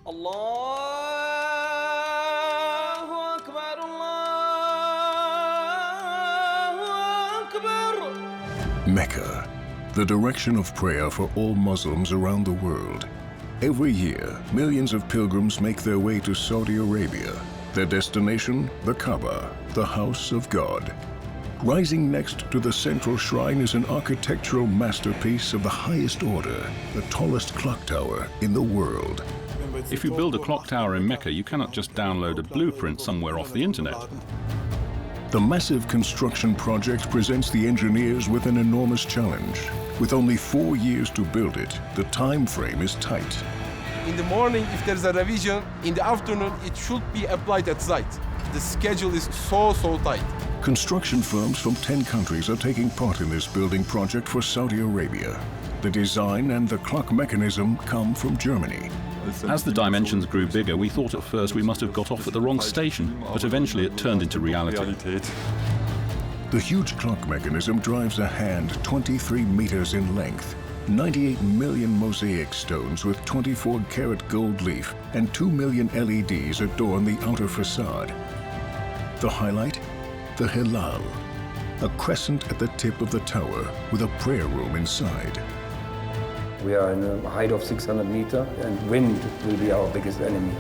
Allahu Akbar, Allahu Akbar. Mecca, the direction of prayer for all Muslims around the world. Every year, millions of pilgrims make their way to Saudi Arabia. Their destination, the Kaaba, the house of God. Rising next to the central shrine is an architectural masterpiece of the highest order, the tallest clock tower in the world. If you build a clock tower in Mecca, you cannot just download a blueprint somewhere off the internet. The massive construction project presents the engineers with an enormous challenge. With only 4 years to build it, the time frame is tight. In the morning, if there's a revision, in the afternoon, it should be applied at site. The schedule is so tight. Construction firms from 10 countries are taking part in this building project for Saudi Arabia. The design and the clock mechanism come from Germany. As the dimensions grew bigger, we thought at first we must have got off at the wrong station, but eventually it turned into reality. The huge clock mechanism drives a hand 23 meters in length, 98 million mosaic stones with 24-karat gold leaf and 2 million LEDs adorn the outer facade. The highlight? The Hilal, a crescent at the tip of the tower with a prayer room inside. We are in a height of 600 meters and wind will be our biggest enemy.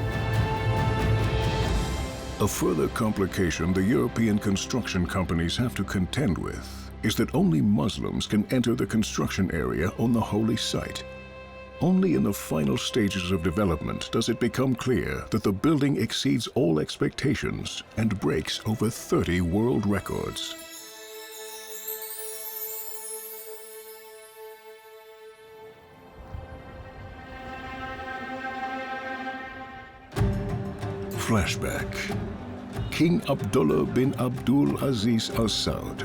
A further complication the European construction companies have to contend with is that only Muslims can enter the construction area on the holy site. Only in the final stages of development does it become clear that the building exceeds all expectations and breaks over 30 world records. Flashback. King Abdullah bin Abdul Aziz Al Saud,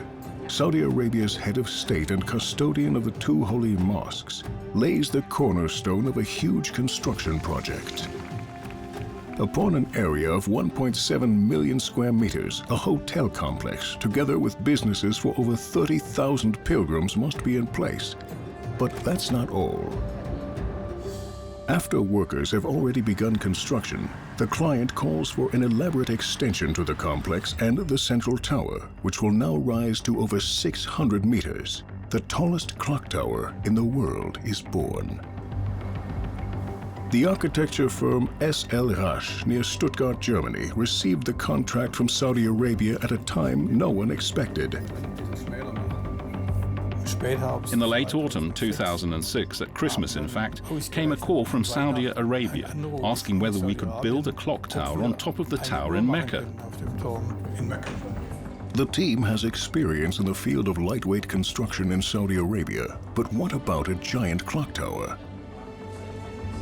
Saudi Arabia's head of state and custodian of the 2 holy mosques, lays the cornerstone of a huge construction project. Upon an area of 1.7 million square meters, a hotel complex, together with businesses for over 30,000 pilgrims, must be in place. But that's not all. After workers have already begun construction, the client calls for an elaborate extension to the complex and the central tower, which will now rise to over 600 meters. The tallest clock tower in the world is born. The architecture firm S.L. Rasch near Stuttgart, Germany, received the contract from Saudi Arabia at a time no one expected. In the late autumn 2006, at Christmas in fact, came a call from Saudi Arabia asking whether we could build a clock tower on top of the tower in Mecca. The team has experience in the field of lightweight construction in Saudi Arabia, but what about a giant clock tower?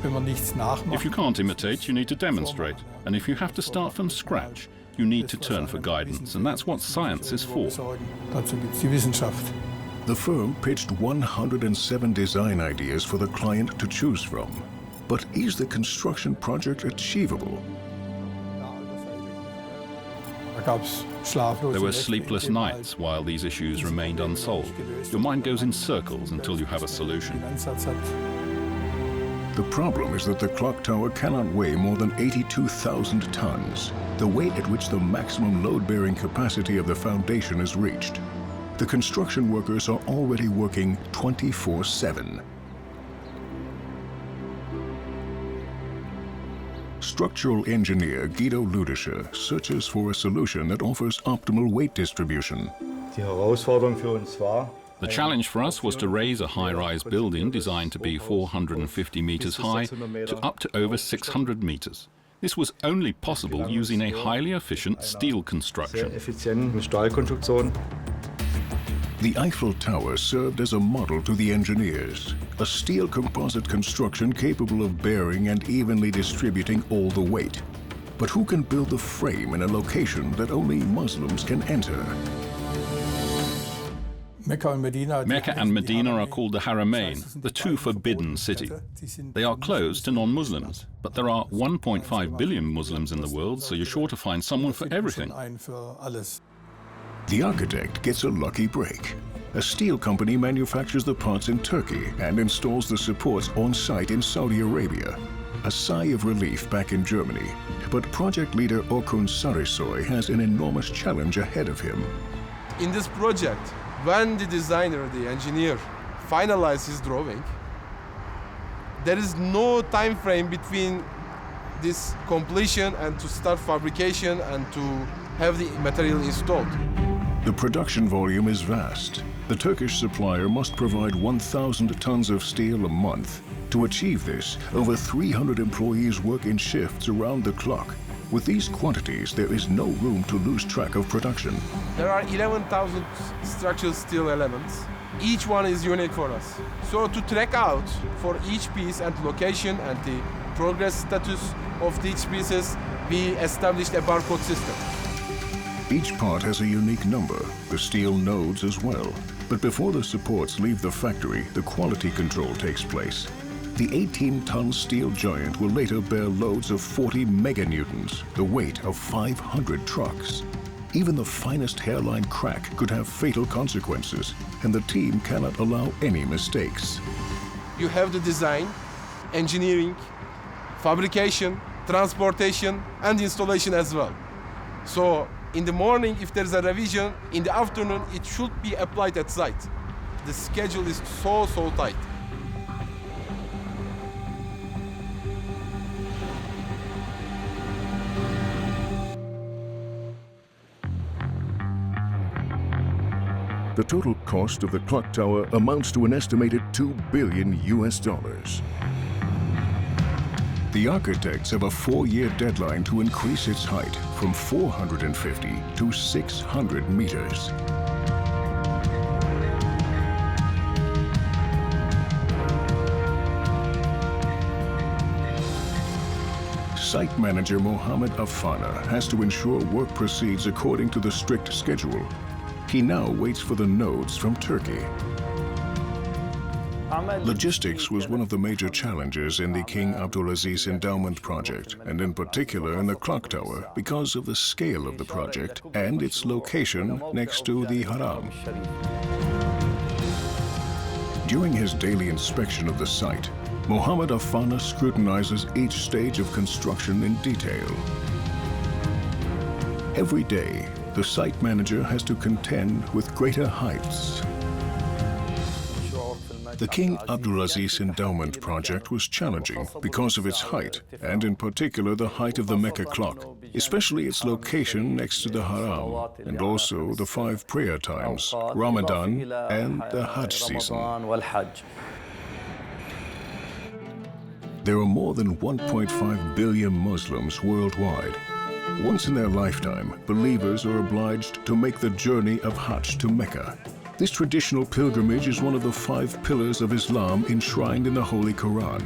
If you can't imitate, you need to demonstrate. And if you have to start from scratch, you need to turn for guidance, and that's what science is for. The firm pitched 107 design ideas for the client to choose from. But is the construction project achievable? There were sleepless nights while these issues remained unsolved. Your mind goes in circles until you have a solution. The problem is that the clock tower cannot weigh more than 82,000 tons, the weight at which the maximum load-bearing capacity of the foundation is reached. The construction workers are already working 24/7. Structural engineer Guido Ludischer searches for a solution that offers optimal weight distribution. The challenge for us was to raise a high-rise building designed to be 450 meters high to up to over 600 meters. This was only possible using a highly efficient steel construction. The Eiffel Tower served as a model to the engineers, a steel composite construction capable of bearing and evenly distributing all the weight. But who can build the frame in a location that only Muslims can enter? Mecca and Medina are called the Haramain, the 2 forbidden cities. They are closed to non-Muslims, but there are 1.5 billion Muslims in the world, so you're sure to find someone for everything. The architect gets a lucky break. A steel company manufactures the parts in Turkey and installs the supports on site in Saudi Arabia. a sigh of relief back in Germany, but project leader Orkun Sarisoy has an enormous challenge ahead of him. In this project, when the designer, the engineer, finalizes his drawing, there is no time frame between this completion and to start fabrication and to have the material installed. The production volume is vast. The Turkish supplier must provide 1,000 tons of steel a month. To achieve this, over 300 employees work in shifts around the clock. With these quantities, there is no room to lose track of production. There are 11,000 structural steel elements. Each one is unique for us. So to track out for each piece and location and the progress status of each pieces, we established a barcode system. Each part has a unique number, the steel nodes as well. But before the supports leave the factory, the quality control takes place. The 18-ton steel giant will later bear loads of 40 meganewtons, the weight of 500 trucks. Even the finest hairline crack could have fatal consequences, and the team cannot allow any mistakes. You have the design, engineering, fabrication, transportation, and installation as well. So in the morning, if there's a revision, in the afternoon, it should be applied at site. The schedule is so tight. The total cost of the clock tower amounts to an estimated $2 billion. The architects have a 4-year deadline to increase its height from 450 to 600 meters. Site manager Mohammed Afana has to ensure work proceeds according to the strict schedule. He now waits for the nodes from Turkey. Logistics was one of the major challenges in the King Abdulaziz Endowment project, and in particular in the clock tower, because of the scale of the project and its location next to the Haram. During his daily inspection of the site, Mohammed Afana scrutinizes each stage of construction in detail. Every day, the site manager has to contend with greater heights. The King Abdulaziz Endowment project was challenging because of its height, and in particular the height of the Mecca clock, especially its location next to the Haram, and also the 5 prayer times, Ramadan and the Hajj season. There are more than 1.5 billion Muslims worldwide. Once in their lifetime, believers are obliged to make the journey of Hajj to Mecca. This traditional pilgrimage is one of the 5 pillars of Islam enshrined in the Holy Quran.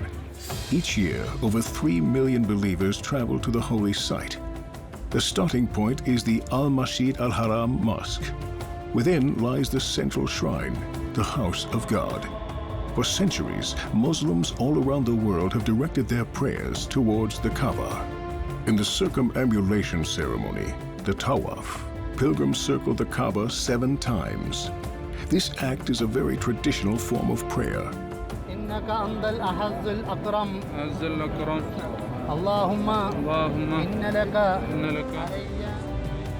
Each year, over 3 million believers travel to the holy site. The starting point is the Al-Masjid Al-Haram Mosque. Within lies the central shrine, the house of God. For centuries, Muslims all around the world have directed their prayers towards the Kaaba. In the circumambulation ceremony, the Tawaf, pilgrims circle the Kaaba 7 times. This act is a very traditional form of prayer.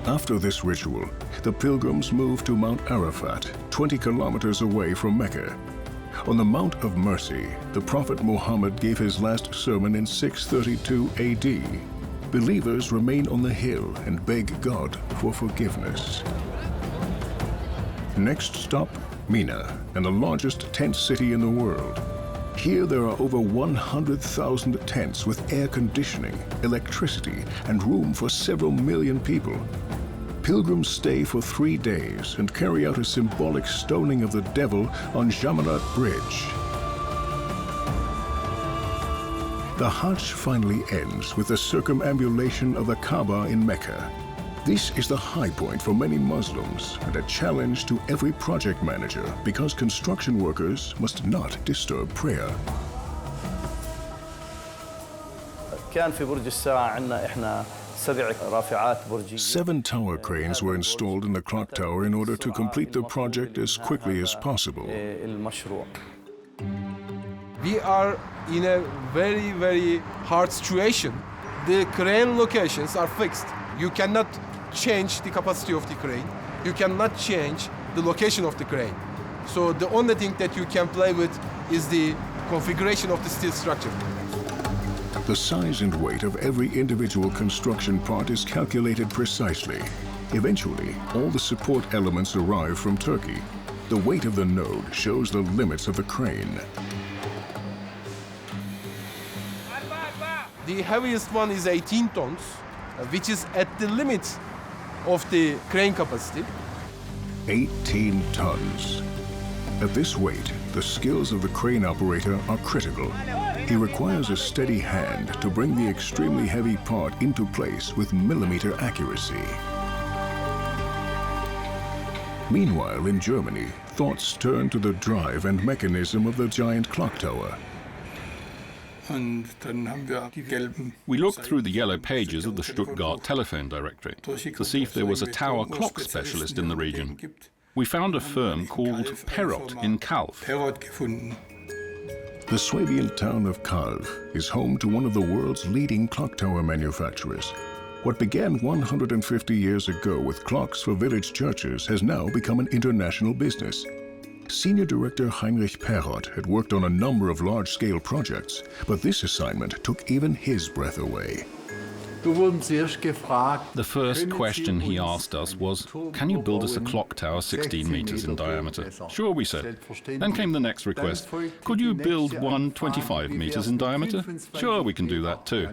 After this ritual, the pilgrims move to Mount Arafat, 20 kilometers away from Mecca. On the Mount of Mercy, the Prophet Muhammad gave his last sermon in 632 AD. Believers remain on the hill and beg God for forgiveness. Next stop, Mina, and the largest tent city in the world. Here there are over 100,000 tents with air conditioning, electricity, and room for several million people. Pilgrims stay for 3 days and carry out a symbolic stoning of the devil on Jamarat Bridge. The Hajj finally ends with the circumambulation of the Kaaba in Mecca. This is the high point for many Muslims and a challenge to every project manager because construction workers must not disturb prayer. كان في برج الساعة عندنا إحنا 7 رافعات برجية. 7 tower cranes were installed in the clock tower in order to complete the project as quickly as possible. We are in a very, very hard situation, the crane locations are fixed. You cannot change the capacity of the crane. You cannot change the location of the crane. So the only thing that you can play with is the configuration of the steel structure. The size and weight of every individual construction part is calculated precisely. Eventually, all the support elements arrive from Turkey. The weight of the node shows the limits of the crane. The heaviest one is 18 tons, which is at the limit of the crane capacity. 18 tons. At this weight, the skills of the crane operator are critical. He requires a steady hand to bring the extremely heavy part into place with millimeter accuracy. Meanwhile, in Germany, thoughts turn to the drive and mechanism of the giant clock tower. We looked through the yellow pages of the Stuttgart telephone directory to see if there was a tower clock specialist in the region. We found a firm called Perrot in Calw. The Swabian town of Calw is home to one of the world's leading clock tower manufacturers. What began 150 years ago with clocks for village churches has now become an international business. Senior Director Heinrich Perrot had worked on a number of large-scale projects, but this assignment took even his breath away. The first question he asked us was, can you build us a clock tower 16 meters in diameter? Sure, we said. Then came the next request. Could you build one 25 meters in diameter? Sure, we can do that too.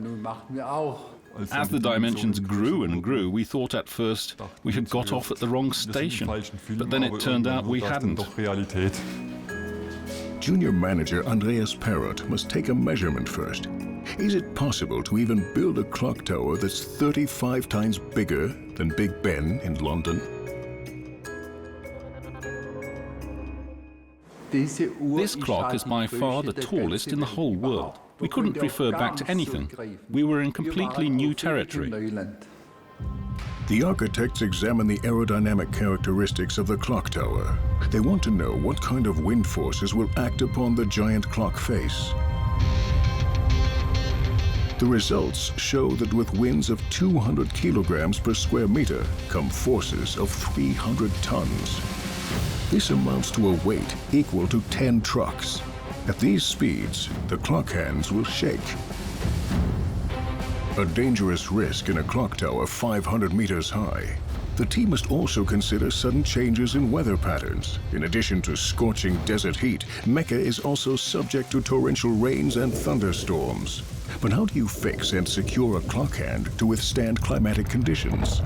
As the dimensions grew and grew, we thought at first we had got off at the wrong station, but then it turned out we hadn't. Junior manager Andreas Perrot must take a measurement first. Is it possible to even build a clock tower that's 35 times bigger than Big Ben in London? This clock is by far the tallest in the whole world. We couldn't refer back to anything. We were in completely new territory. The architects examine the aerodynamic characteristics of the clock tower. They want to know what kind of wind forces will act upon the giant clock face. The results show that with winds of 200 kilograms per square meter come forces of 300 tons. This amounts to a weight equal to 10 trucks. At these speeds, the clock hands will shake. A dangerous risk in a clock tower 500 meters high. The team must also consider sudden changes in weather patterns. In addition to scorching desert heat, Mecca is also subject to torrential rains and thunderstorms. But how do you fix and secure a clock hand to withstand climatic conditions?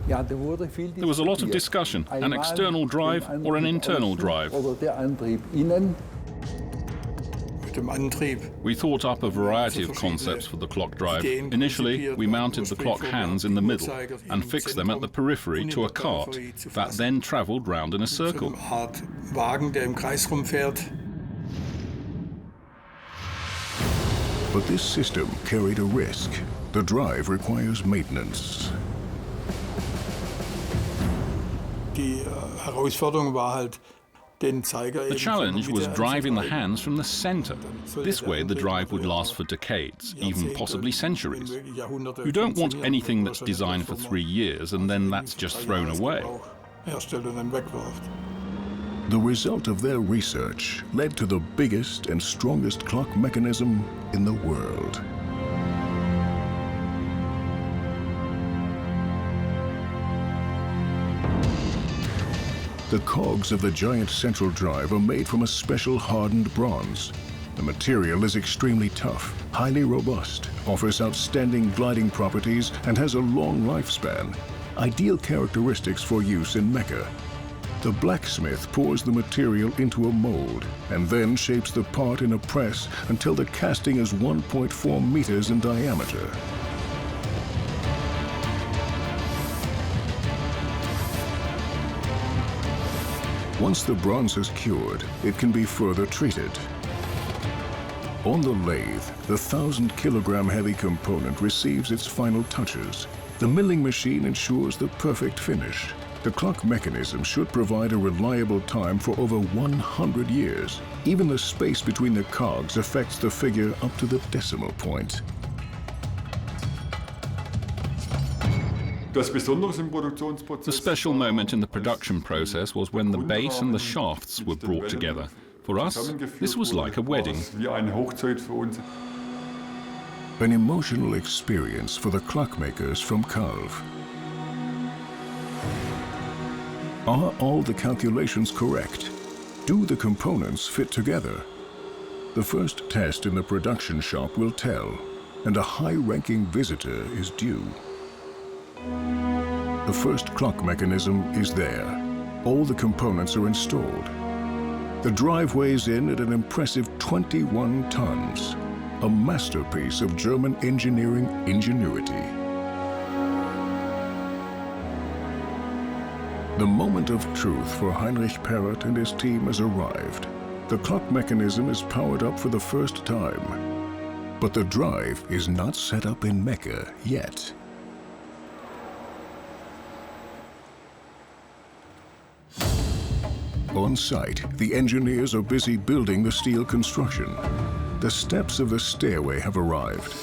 There was a lot of discussion, an external drive or an internal drive. We thought up a variety of concepts for the clock drive. Initially, we mounted the clock hands in the middle and fixed them at the periphery to a cart that then travelled round in a circle. But this system carried a risk. The drive requires maintenance. The challenge was driving the hands from the center. This way the drive would last for decades, even possibly centuries. You don't want anything that's designed for 3 years and then that's just thrown away. The result of their research led to the biggest and strongest clock mechanism in the world. The cogs of the giant central drive are made from a special hardened bronze. The material is extremely tough, highly robust, offers outstanding gliding properties, and has a long lifespan. Ideal characteristics for use in Mecca. The blacksmith pours the material into a mold and then shapes the part in a press until the casting is 1.4 meters in diameter. Once the bronze is cured, it can be further treated. On the lathe, the 1,000-kilogram heavy component receives its final touches. The milling machine ensures the perfect finish. The clock mechanism should provide a reliable time for over 100 years. Even the space between the cogs affects the figure up to the decimal point. The special moment in the production process was when the base and the shafts were brought together. For us, this was like a wedding. An emotional experience for the clockmakers from Calv. Are all the calculations correct? Do the components fit together? The first test in the production shop will tell, and a high-ranking visitor is due. The first clock mechanism is there. All the components are installed. The drive weighs in at an impressive 21 tons, a masterpiece of German engineering ingenuity. The moment of truth for Heinrich Perrott and his team has arrived. The clock mechanism is powered up for the first time. But the drive is not set up in Mecca yet. On site, the engineers are busy building the steel construction. The steps of the stairway have arrived.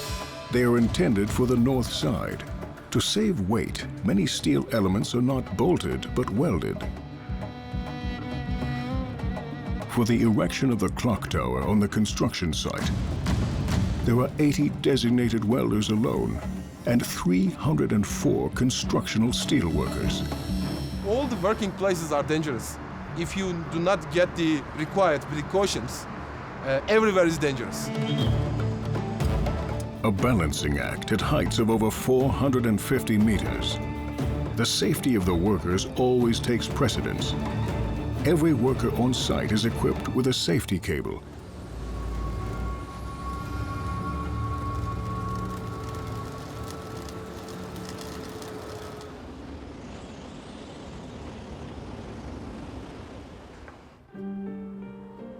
They are intended for the north side. To save weight, many steel elements are not bolted but welded. For the erection of the clock tower on the construction site, there are 80 designated welders alone and 304 constructional steel workers. All the working places are dangerous. If you do not get the required precautions, everywhere is dangerous. A balancing act at heights of over 450 meters. The safety of the workers always takes precedence. Every worker on site is equipped with a safety cable.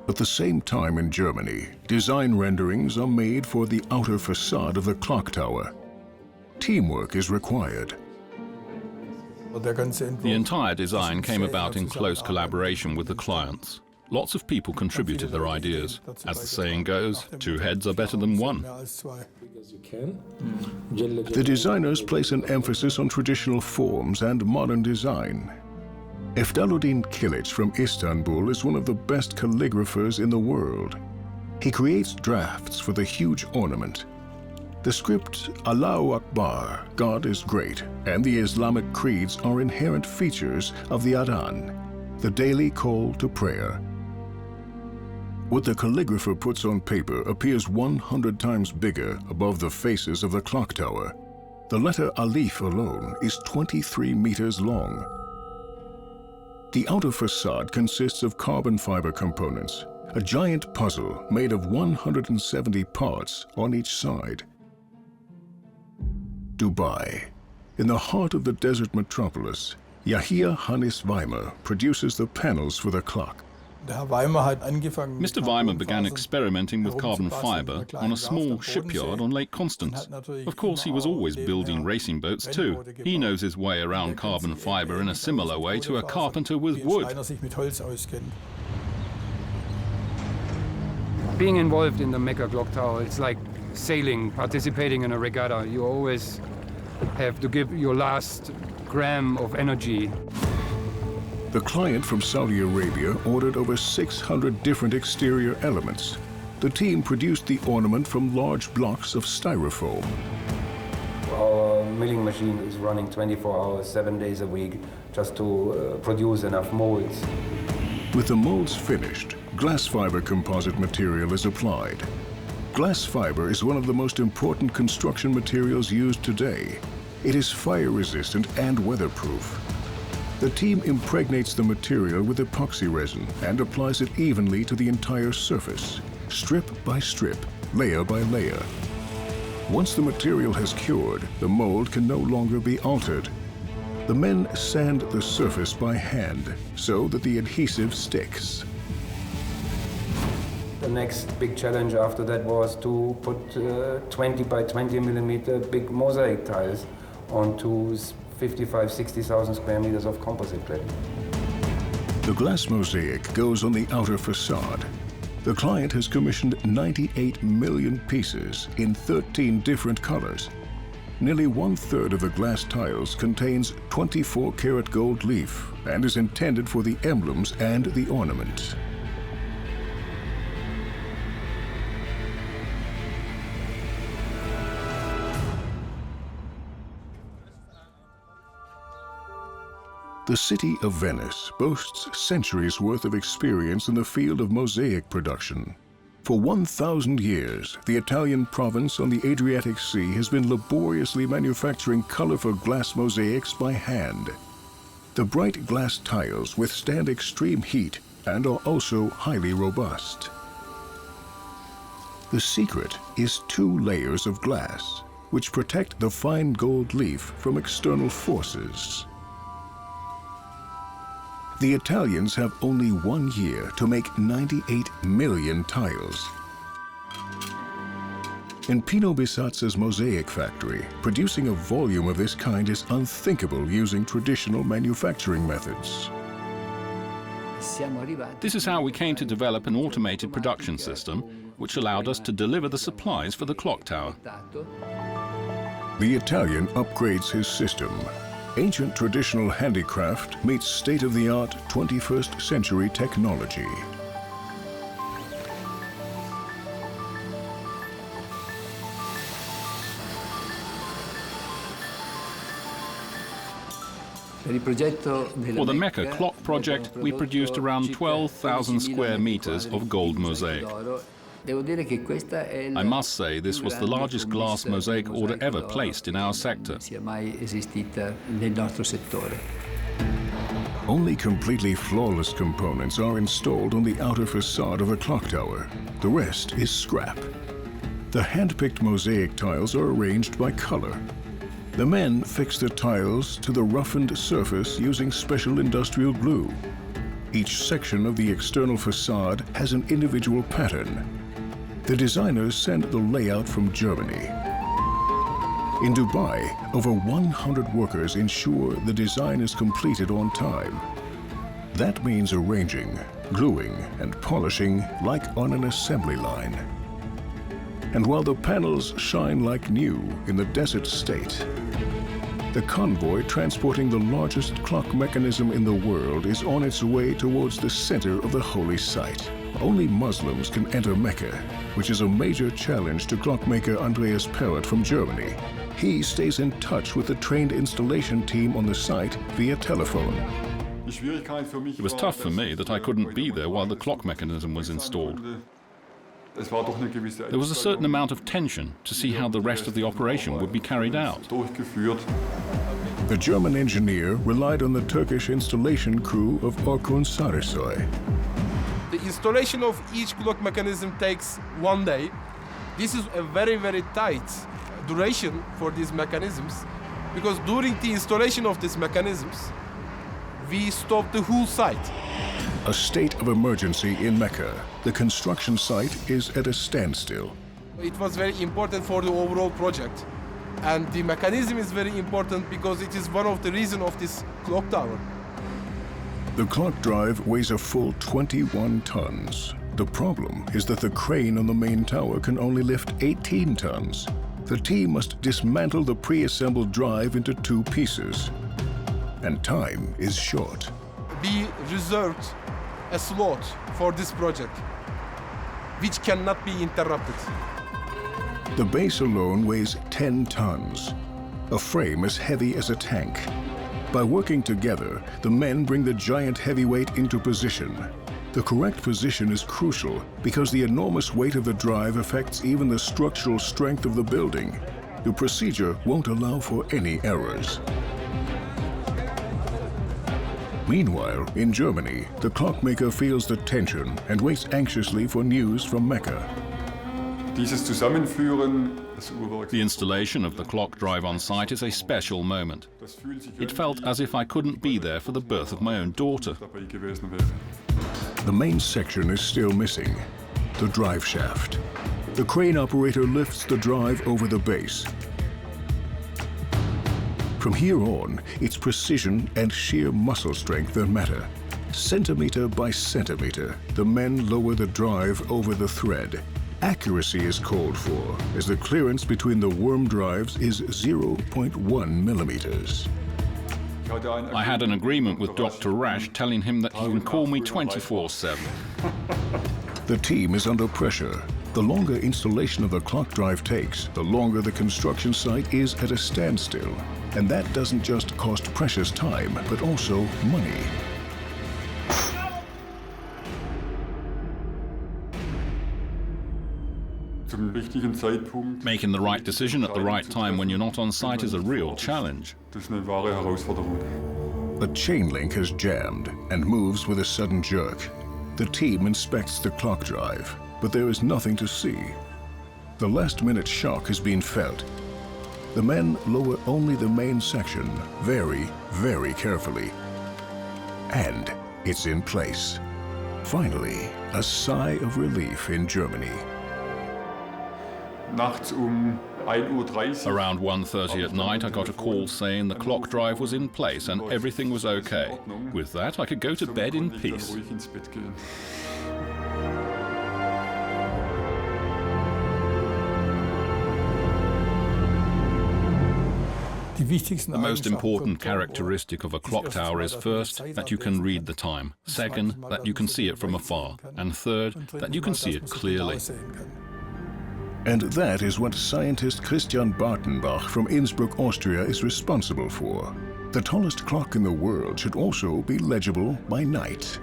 At the same time in Germany, design renderings are made for the outer facade of the clock tower. Teamwork is required. The entire design came about in close collaboration with the clients. Lots of people contributed their ideas. As the saying goes, two heads are better than one. The designers place an emphasis on traditional forms and modern design. Efdaluddin Kilic from Istanbul is one of the best calligraphers in the world. He creates drafts for the huge ornament. The script Allahu Akbar, God is great, and the Islamic creeds are inherent features of the Adhan, the daily call to prayer. What the calligrapher puts on paper appears 100 times bigger above the faces of the clock tower. The letter Alif alone is 23 meters long. The outer facade consists of carbon fiber components, a giant puzzle made of 170 parts on each side. Dubai. In the heart of the desert metropolis, Yahya Hannes Weimer produces the panels for the clock. Mr. Weimer began experimenting with carbon fiber on a small shipyard on Lake Constance. Of course, he was always building racing boats too. He knows his way around carbon fiber in a similar way to a carpenter with wood. Being involved in the Mecca Clock Tower, it's like sailing, participating in a regatta. You always have to give your last gram of energy. The client from Saudi Arabia ordered over 600 different exterior elements. The team produced the ornament from large blocks of styrofoam. Our milling machine is running 24 hours, 7 days a week, just to produce enough molds. With the molds finished, glass fiber composite material is applied. Glass fiber is one of the most important construction materials used today. It is fire-resistant and weatherproof. The team impregnates the material with epoxy resin and applies it evenly to the entire surface, strip by strip, layer by layer. Once the material has cured, the mold can no longer be altered. The men sand the surface by hand so that the adhesive sticks. The next big challenge after that was to put 20 by 20 millimeter big mosaic tiles onto 60,000 square meters of composite cladding. The glass mosaic goes on the outer facade. The client has commissioned 98 million pieces in 13 different colors. Nearly 1/3 of the glass tiles contains 24-karat gold leaf and is intended for the emblems and the ornaments. The city of Venice boasts centuries' worth of experience in the field of mosaic production. For 1,000 years, the Italian province on the Adriatic Sea has been laboriously manufacturing colorful glass mosaics by hand. The bright glass tiles withstand extreme heat and are also highly robust. The secret is 2 layers of glass, which protect the fine gold leaf from external forces. The Italians have only 1 year to make 98 million tiles. In Pino Bisazza's mosaic factory, producing a volume of this kind is unthinkable using traditional manufacturing methods. This is how we came to develop an automated production system, which allowed us to deliver the supplies for the clock tower. The Italian upgrades his system. Ancient traditional handicraft meets state-of-the-art 21st century technology. For the Mecca Clock project, we produced around 12,000 square meters of gold mosaic. I must say this was the largest glass mosaic order ever placed in our sector. Only completely flawless components are installed on the outer facade of the clock tower. The rest is scrap. The hand-picked mosaic tiles are arranged by color. The men fix the tiles to the roughened surface using special industrial glue. Each section of the external facade has an individual pattern. The designers send the layout from Germany. In Dubai, over 100 workers ensure the design is completed on time. That means arranging, gluing, and polishing like on an assembly line. And while the panels shine like new in the desert state, the convoy transporting the largest clock mechanism in the world is on its way towards the center of the holy site. Only Muslims can enter Mecca, which is a major challenge to clockmaker Andreas Perrott from Germany. He stays in touch with the trained installation team on the site via telephone. It was tough for me that I couldn't be there while the clock mechanism was installed. There was a certain amount of tension to see how the rest of the operation would be carried out. The German engineer relied on the Turkish installation crew of Orkun Sarısoy. The installation of each clock mechanism takes 1 day. This is a very, very tight duration for these mechanisms, because during the installation of these mechanisms, we stop the whole site. A state of emergency in Mecca. The construction site is at a standstill. It was very important for the overall project. And the mechanism is very important because it is one of the reasons of this clock tower. The clock drive weighs a full 21 tons. The problem is that the crane on the main tower can only lift 18 tons. The team must dismantle the pre-assembled drive into 2 pieces. And time is short. We reserved a slot for this project, which cannot be interrupted. The base alone weighs 10 tons, a frame as heavy as a tank. By working together, the men bring the giant heavyweight into position. The correct position is crucial because the enormous weight of the drive affects even the structural strength of the building. The procedure won't allow for any errors. Meanwhile, in Germany, the clockmaker feels the tension and waits anxiously for news from Mecca. The installation of the clock drive on site is a special moment. It felt as if I couldn't be there for the birth of my own daughter. The main section is still missing, the drive shaft. The crane operator lifts the drive over the base. From here on, it's precision and sheer muscle strength that matter. Centimeter by centimeter, the men lower the drive over the thread. Accuracy is called for, as the clearance between the worm drives is 0.1 millimeters. I had an agreement with Dr. Rash telling him that he can call me 24/7. The team is under pressure. The longer installation of the clock drive takes, the longer the construction site is at a standstill. And that doesn't just cost precious time, but also money. Making the right decision at the right time when you're not on site is a real challenge. A chain link has jammed and moves with a sudden jerk. The team inspects the clock drive, but there is nothing to see. The last-minute shock has been felt. The men lower only the main section very, very carefully. And it's in place. Finally, a sigh of relief in Germany. Around 1:30 at night, I got a call saying the clock drive was in place and everything was okay. With that, I could go to bed in peace. The most important characteristic of a clock tower is first, that you can read the time. Second, that you can see it from afar. And third, that you can see it clearly. And that is what scientist Christian Bartenbach from Innsbruck, Austria is responsible for. The tallest clock in the world should also be legible by night.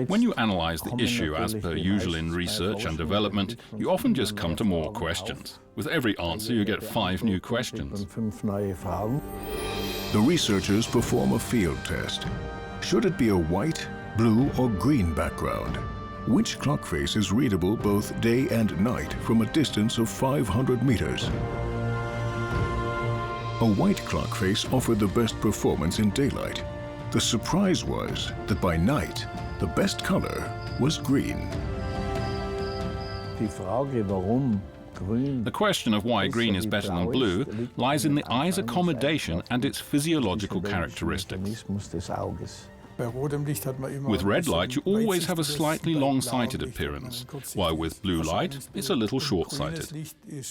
When you analyze the issue as per usual in research and development, you often just come to more questions. With every answer, you get 5 new questions. The researchers perform a field test. Should it be a white, blue, or green background? Which clock face is readable both day and night from a distance of 500 meters? A white clock face offered the best performance in daylight. The surprise was that by night, the best color was green. The question of why green is better than blue lies in the eye's accommodation and its physiological characteristics. With red light, you always have a slightly long-sighted appearance, while with blue light, it's a little short-sighted.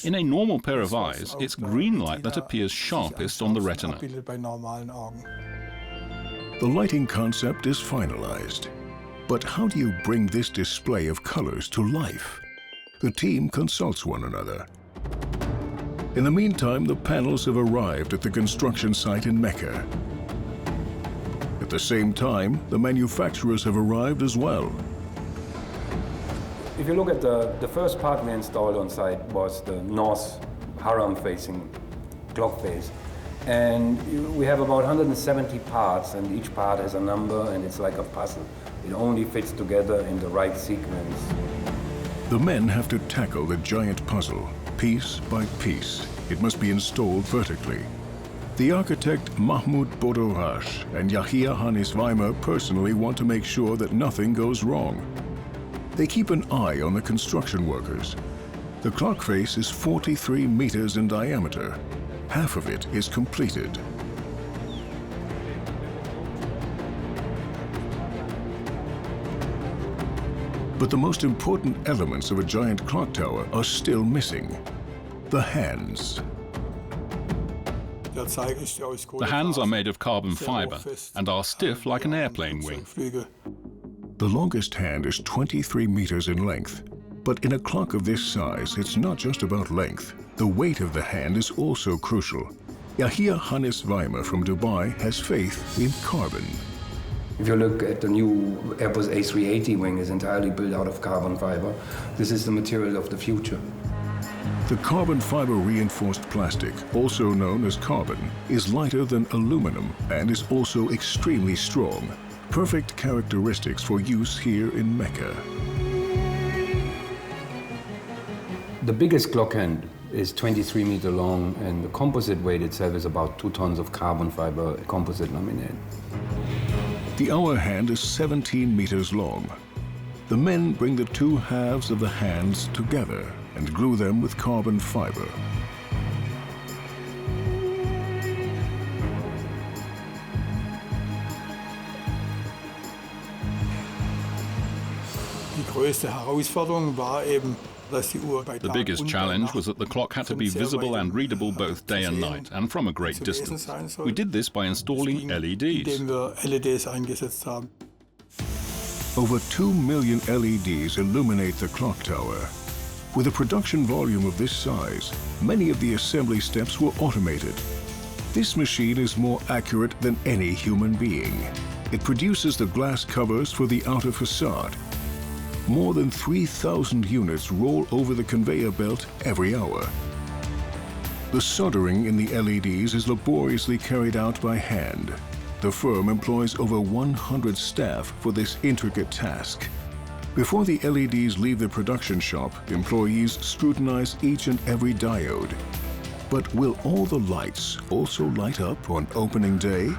In a normal pair of eyes, it's green light that appears sharpest on the retina. The lighting concept is finalized. But how do you bring this display of colors to life? The team consults one another. In the meantime, the panels have arrived at the construction site in Mecca. At the same time, the manufacturers have arrived as well. If you look at the first part we installed on site was the north haram-facing clock face. And we have about 170 parts, and each part has a number, and it's like a puzzle. It only fits together in the right sequence. The men have to tackle the giant puzzle, piece by piece. It must be installed vertically. The architect Mahmoud Bodorash and Yahia Hannes Weimer personally want to make sure that nothing goes wrong. They keep an eye on the construction workers. The clock face is 43 meters in diameter. Half of it is completed. But the most important elements of a giant clock tower are still missing. The hands. The hands are made of carbon fiber and are stiff like an airplane wing. The longest hand is 23 meters in length. But in a clock of this size, it's not just about length. The weight of the hand is also crucial. Yahia Hannes Weimer from Dubai has faith in carbon. If you look at the new Airbus A380 wing, is entirely built out of carbon fiber. This is the material of the future. The carbon fiber reinforced plastic, also known as carbon, is lighter than aluminum and is also extremely strong. Perfect characteristics for use here in Mecca. The biggest clock hand is 23 meters long, and the composite weight itself is about 2 tons of carbon fiber composite laminate. The hour hand is 17 meters long. The men bring the two halves of the hands together and glue them with carbon fiber. The biggest challenge was that the clock had to be visible and readable both day and night, and from a great distance. We did this by installing LEDs. Over 2 million LEDs illuminate the clock tower. With a production volume of this size, many of the assembly steps were automated. This machine is more accurate than any human being. It produces the glass covers for the outer facade. More than 3,000 units roll over the conveyor belt every hour. The soldering in the LEDs is laboriously carried out by hand. The firm employs over 100 staff for this intricate task. Before the LEDs leave the production shop, employees scrutinize each and every diode. But will all the lights also light up on opening day?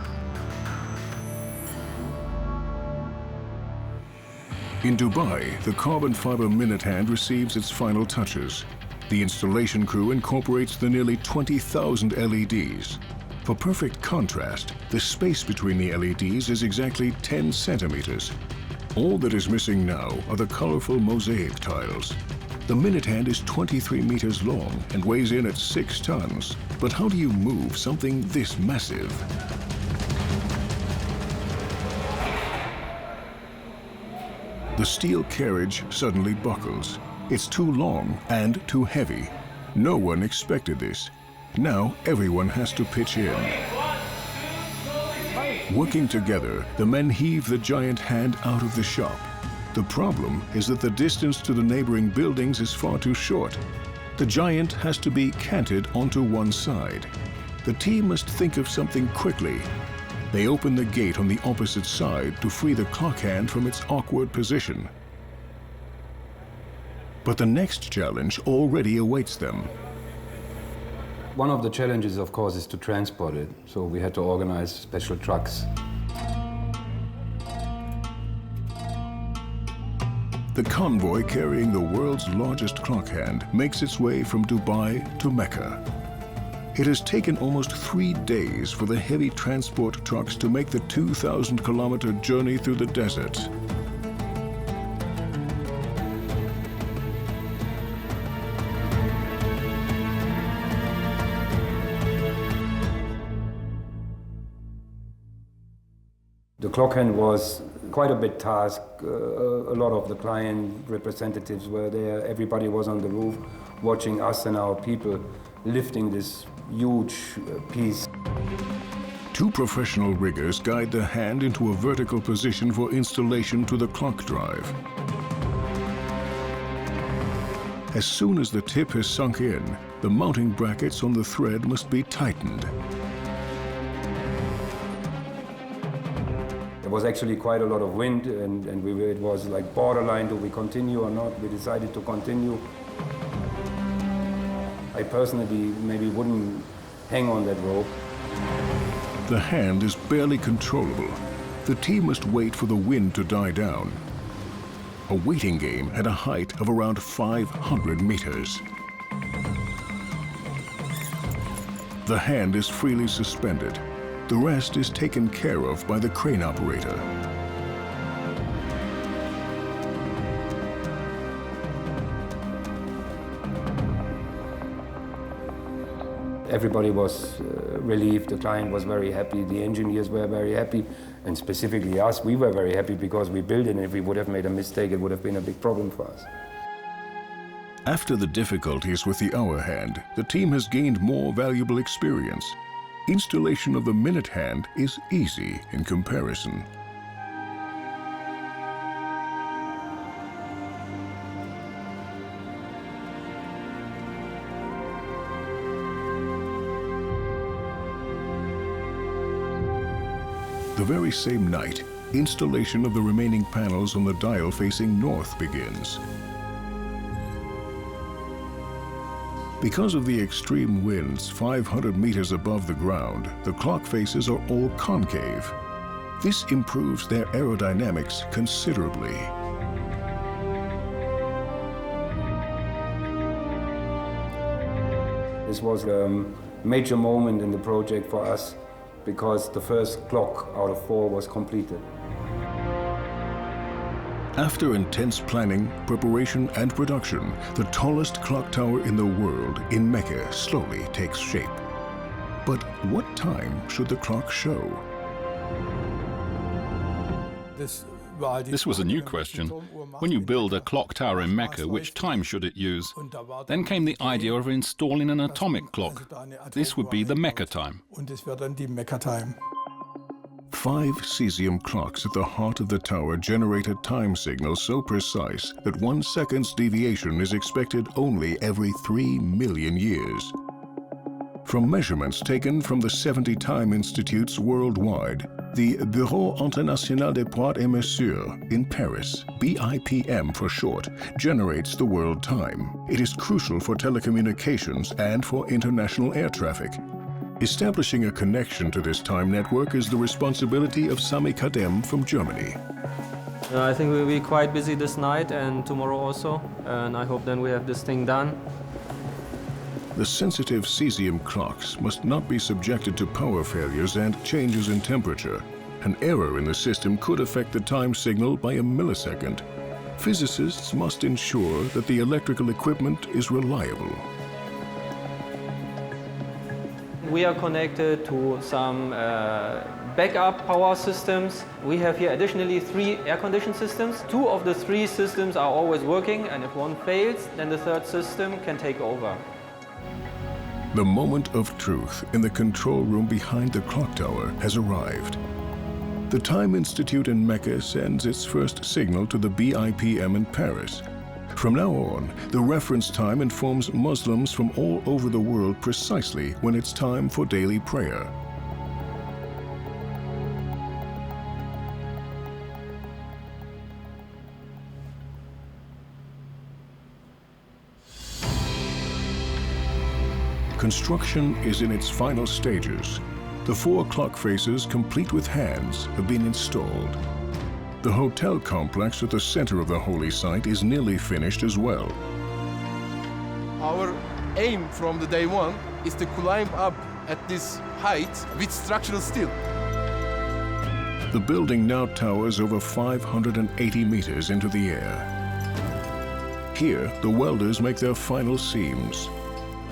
In Dubai, the carbon fiber minute hand receives its final touches. The installation crew incorporates the nearly 20,000 LEDs. For perfect contrast, the space between the LEDs is exactly 10 centimeters. All that is missing now are the colorful mosaic tiles. The minute hand is 23 meters long and weighs in at 6 tons. But how do you move something this massive? The steel carriage suddenly buckles. It's too long and too heavy. No one expected this. Now everyone has to pitch in. Working together, the men heave the giant hand out of the shop. The problem is that the distance to the neighboring buildings is far too short. The giant has to be canted onto one side. The team must think of something quickly. They open the gate on the opposite side to free the clock hand from its awkward position. But the next challenge already awaits them. One of the challenges, of course, is to transport it. So we had to organize special trucks. The convoy carrying the world's largest clock hand makes its way from Dubai to Mecca. It has taken almost 3 days for the heavy transport trucks to make the 2,000-kilometer journey through the desert. The clock hand was quite a big task. A lot of the client representatives were there. Everybody was on the roof watching us and our people lifting this huge piece. 2 professional riggers guide the hand into a vertical position for installation to the clock drive. As soon as the tip has sunk in, the mounting brackets on the thread must be tightened. There was actually quite a lot of wind, and it was like borderline, do we continue or not? We decided to continue. I personally maybe wouldn't hang on that rope. The hand is barely controllable. The team must wait for the wind to die down. A waiting game at a height of around 500 meters. The hand is freely suspended. The rest is taken care of by the crane operator. Everybody was relieved, the client was very happy, the engineers were very happy, and specifically us, we were very happy because we built it, and if we would have made a mistake, it would have been a big problem for us. After the difficulties with the hour hand, the team has gained more valuable experience. Installation of the minute hand is easy in comparison. The very same night, installation of the remaining panels on the dial facing north begins. Because of the extreme winds 500 meters above the ground, the clock faces are all concave. This improves their aerodynamics considerably. This was a major moment in the project for us because the first clock out of 4 was completed. After intense planning, preparation, and production, the tallest clock tower in the world in Mecca slowly takes shape. But what time should the clock show? This was a new question. When you build a clock tower in Mecca, which time should it use? Then came the idea of installing an atomic clock. This would be the Mecca time. 5 cesium clocks at the heart of the tower generate a time signal so precise that 1 second's deviation is expected only every 3 million years. From measurements taken from the 70 time institutes worldwide, the Bureau International des Poids et Mesures in Paris, BIPM for short, generates the world time. It is crucial for telecommunications and for international air traffic. Establishing a connection to this time network is the responsibility of Sami Kadem from Germany. I think we'll be quite busy this night and tomorrow also, and I hope then we have this thing done. The sensitive cesium clocks must not be subjected to power failures and changes in temperature. An error in the system could affect the time signal by a millisecond. Physicists must ensure that the electrical equipment is reliable. We are connected to some backup power systems. We have here additionally 3 air condition systems. 2 of the 3 systems are always working, and if one fails, then the 3rd system can take over. The moment of truth in the control room behind the clock tower has arrived. The Time Institute in Mecca sends its first signal to the BIPM in Paris. From now on, the reference time informs Muslims from all over the world precisely when it's time for daily prayer. Construction is in its final stages. The 4 clock faces, complete with hands, have been installed. The hotel complex at the center of the holy site is nearly finished as well. Our aim from the day one is to climb up at this height with structural steel. The building now towers over 580 meters into the air. Here, the welders make their final seams.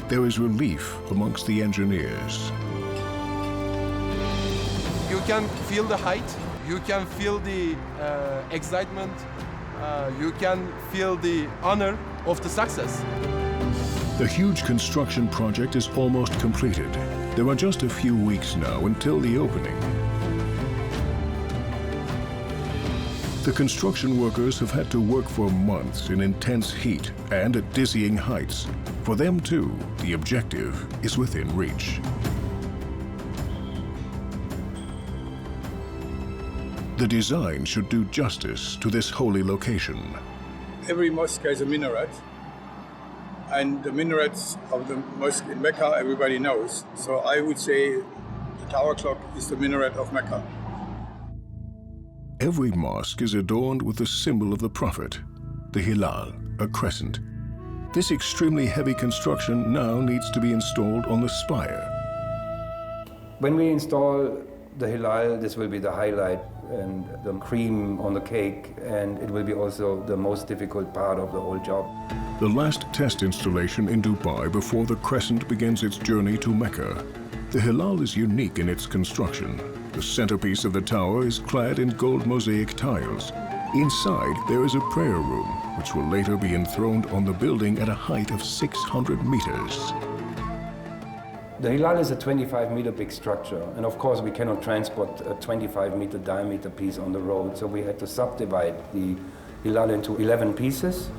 There is relief amongst the engineers. You can feel the height, you can feel the excitement, you can feel the honor of the success. The huge construction project is almost completed. There are just a few weeks now until the opening. The construction workers have had to work for months in intense heat and at dizzying heights. For them too, the objective is within reach. The design should do justice to this holy location. Every mosque has a minaret, and the minarets of the mosque in Mecca everybody knows. So I would say the tower clock is the minaret of Mecca. Every mosque is adorned with the symbol of the Prophet, the Hilal, a crescent. This extremely heavy construction now needs to be installed on the spire. When we install the Hilal, this will be the highlight and the cream on the cake, and it will be also the most difficult part of the whole job. The last test installation in Dubai before the crescent begins its journey to Mecca. The Hilal is unique in its construction. The centerpiece of the tower is clad in gold mosaic tiles. Inside, there is a prayer room, which will later be enthroned on the building at a height of 600 meters. The Hilal is a 25-meter big structure, and of course we cannot transport a 25-meter diameter piece on the road, so we had to subdivide the Hilal into 11 pieces.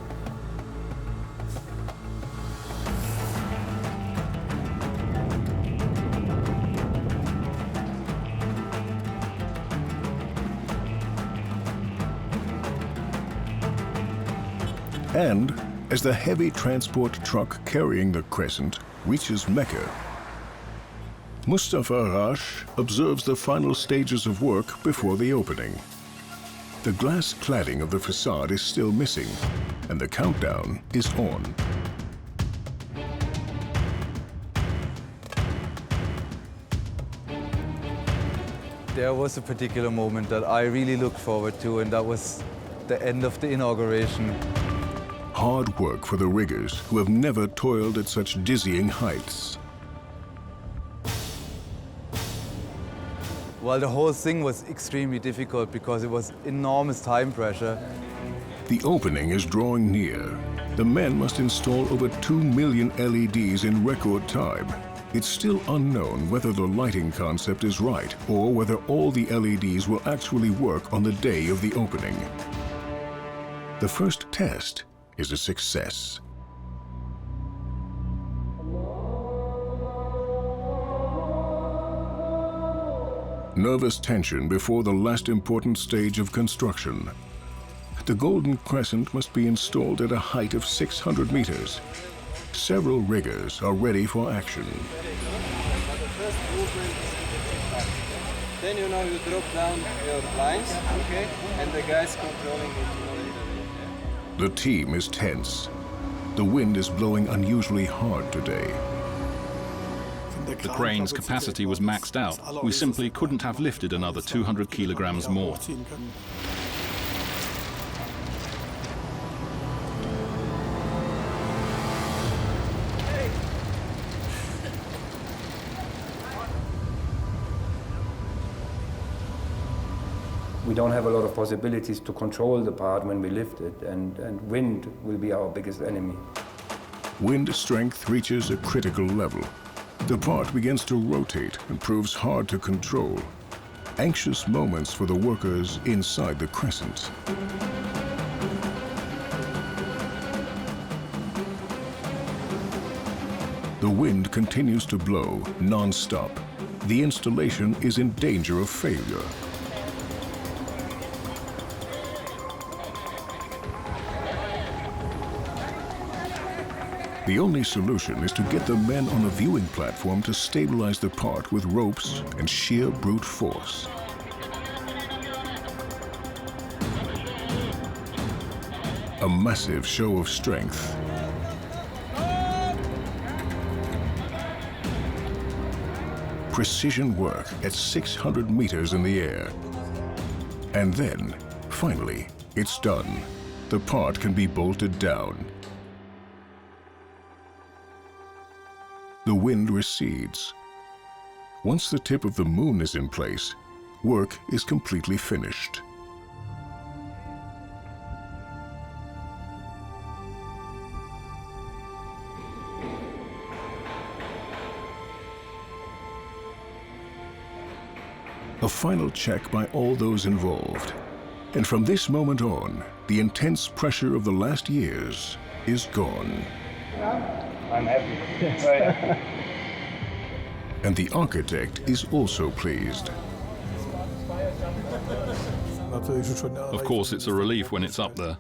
And as the heavy transport truck carrying the crescent reaches Mecca, Mustafa Rash observes the final stages of work before the opening. The glass cladding of the facade is still missing, and the countdown is on. There was a particular moment that I really looked forward to, and that was the end of the inauguration. Hard work for the riggers who have never toiled at such dizzying heights. Well, the whole thing was extremely difficult because it was enormous time pressure. The opening is drawing near. The men must install over 2 million LEDs in record time. It's still unknown whether the lighting concept is right or whether all the LEDs will actually work on the day of the opening. The first test is a success. Nervous tension before the last important stage of construction. The golden crescent must be installed at a height of 600 meters. Several riggers are ready for action. Then you drop down your lines, okay? And the guys controlling it. The team is tense. The wind is blowing unusually hard today. The crane's capacity was maxed out. We simply couldn't have lifted another 200 kilograms more. We don't have a lot of possibilities to control the part when we lift it, and wind will be our biggest enemy. Wind strength reaches a critical level. The part begins to rotate and proves hard to control. Anxious moments for the workers inside the crescent. The wind continues to blow non-stop. The installation is in danger of failure. The only solution is to get the men on a viewing platform to stabilize the part with ropes and sheer brute force. A massive show of strength. Precision work at 600 meters in the air. And then, finally, it's done. The part can be bolted down. The wind recedes. Once the tip of the moon is in place, work is completely finished. A final check by all those involved. And from this moment on, the intense pressure of the last years is gone. I'm happy. And the architect is also pleased. Of course, it's a relief when it's up there.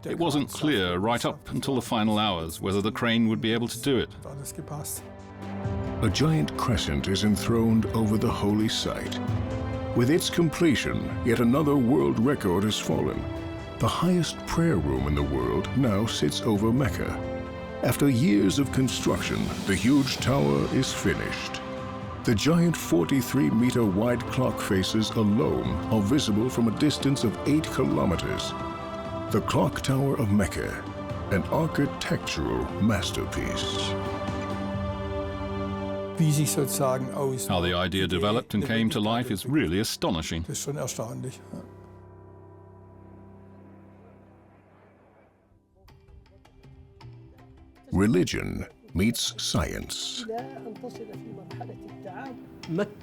It wasn't clear right up until the final hours whether the crane would be able to do it. A giant crescent is enthroned over the holy site. With its completion, yet another world record has fallen. The highest prayer room in the world now sits over Mecca. After years of construction, the huge tower is finished. The giant 43-meter wide clock faces alone are visible from a distance of 8 kilometers. The Clock Tower of Mecca, an architectural masterpiece. How the idea developed and came to life is really astonishing. Religion meets science.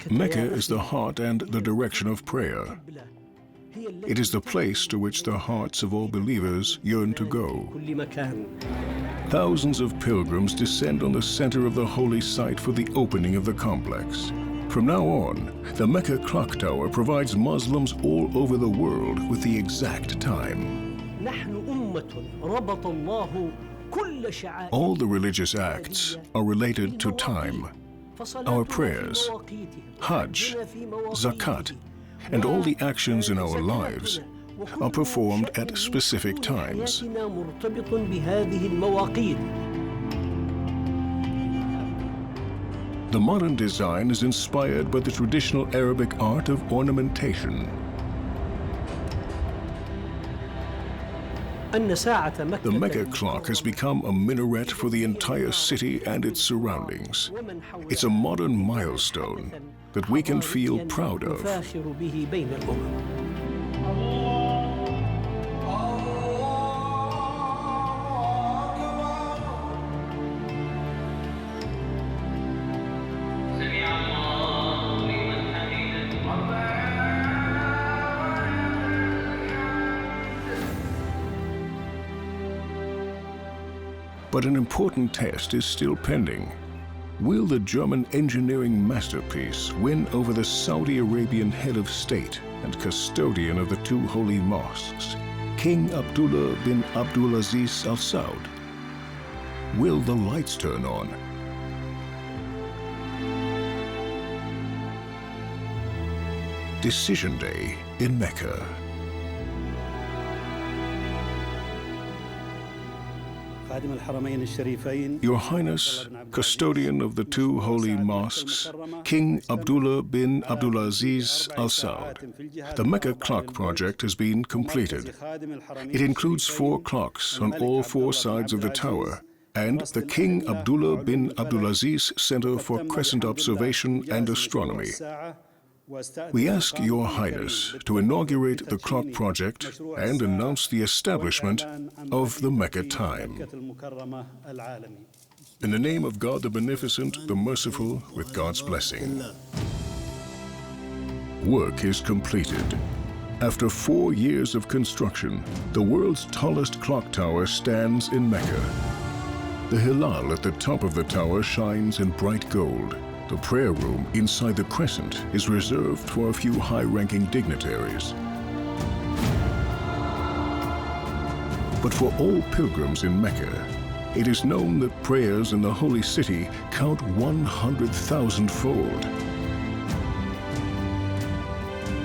Mecca is the heart and the direction of prayer. It is the place to which the hearts of all believers yearn to go. Thousands of pilgrims descend on the center of the holy site for the opening of the complex. From now on, the Mecca Clock Tower provides Muslims all over the world with the exact time. All the religious acts are related to time. Our prayers, Hajj, Zakat, and all the actions in our lives are performed at specific times. The modern design is inspired by the traditional Arabic art of ornamentation. The Mecca clock has become a minaret for the entire city and its surroundings. It's a modern milestone that we can feel proud of. But an important test is still pending. Will the German engineering masterpiece win over the Saudi Arabian head of state and custodian of the two holy mosques, King Abdullah bin Abdulaziz Al Saud? Will the lights turn on? Decision Day in Mecca. Your Highness, custodian of the two holy mosques, King Abdullah bin Abdulaziz Al Saud, the Mecca Clock project has been completed. It includes 4 clocks on all 4 sides of the tower and the King Abdullah bin Abdulaziz Center for Crescent Observation and Astronomy. We ask Your Highness to inaugurate the clock project and announce the establishment of the Mecca time. In the name of God the Beneficent, the Merciful, with God's blessing. Work is completed. After 4 years of construction, the world's tallest clock tower stands in Mecca. The hilal at the top of the tower shines in bright gold. The prayer room inside the crescent is reserved for a few high-ranking dignitaries. But for all pilgrims in Mecca, it is known that prayers in the holy city count 100,000-fold.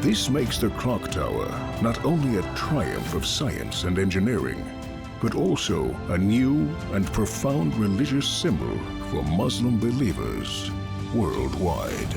This makes the clock tower not only a triumph of science and engineering, but also a new and profound religious symbol for Muslim believers worldwide.